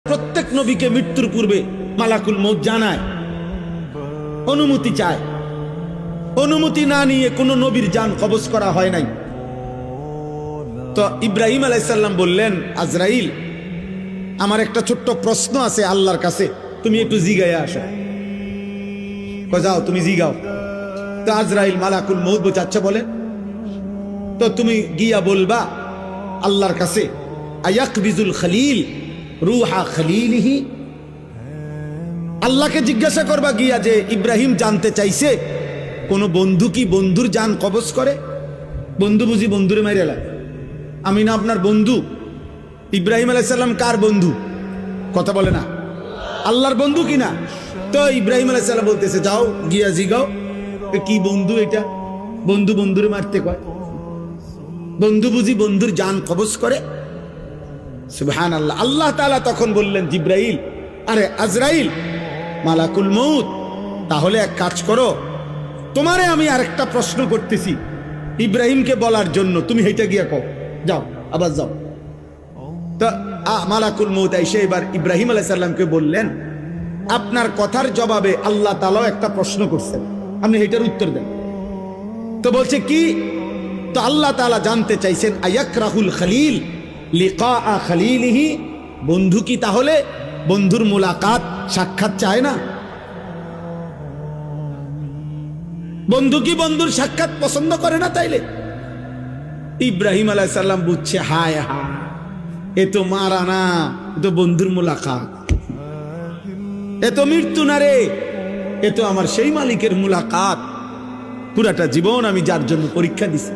প্রত্যেক নবীকে মৃত্যুর পূর্বে মালাকুল মউত জানায়, অনুমতি চায়। অনুমতি না নিয়ে কোনো নবীর জান কবজ করা হয় নাই। তো ইব্রাহিম আলাইহিস সালাম বললেন, আজরাইল, আমার একটা ছোট্ট প্রশ্ন আছে আল্লাহর কাছে, তুমি একটু জিগাইয়া আসো। যাও তুমি জিগাও। তো আজরাইল মালাকুল মউত বলছে, আচ্ছা বলেন। তো তুমি গিয়া বলবা আল্লাহর কাছে, আয়াকবিজুল খলিল রুহা খলিলিহি। আল্লাহকে জিজ্ঞাসা করবা গিয়া যে ইব্রাহিম জানতে চাইছে কোন বন্ধু কি বন্ধুর জান কবজ করে? বন্ধু বুঝি বন্ধুরে মাইরে লাগে? আমি না আপনার বন্ধু? ইব্রাহিম আলাইহিস সালাম কার বন্ধু? কথা বলে না, আল্লাহর বন্ধু কিনা? তো ইব্রাহিম আলাইহিস সালাম বলতেছে, যাও গিয়া জিগাও কি বন্ধু এটা? বন্ধু বন্ধুরে মারতে কয়? বন্ধু বুঝি বন্ধুর জান কবজ করে? সুবহানাল্লাহ। আল্লাহ তাআলা তখন বললেন, জিব্রাইল, আরে আজরাইল, মালাকুল মউত, তাহলে এক কাজ করো, তোমারে আমি আরেকটা প্রশ্ন করতেছি ইব্রাহিমকে বলার জন্য, তুমি হেঁটে গিয়া কও, যাও আবার যাও। তো মালাকুল মউত এসে এবার ইব্রাহিম আলাইহিস সালামকে বললেন, আপনার কথার জবাবে আল্লাহ তাআলা একটা প্রশ্ন করছেন, আপনি এটার উত্তর দেন। তো বলছে কি? তো আল্লাহ তাআলা জানতে চাইছেন, আয়াকরাহুল খলিল লিকা খলিলিহি, বন্ধু কি তাহলে বন্ধুর মুলাকাত সাক্ষাৎ চায় না? বন্ধু কি বন্ধুর সাক্ষাৎ পছন্দ করে না? তাইলে ইব্রাহিম আলাইহিস সালাম বুঝছে, হায় হায়, এ তো মারা না, এ তো বন্ধুর মুলাকাত, এ তো মৃত্যু না রে, এ তো আমার সেই মালিকের মুলাকাত, পুরাটা জীবন আমি যার জন্য পরীক্ষা দিছি।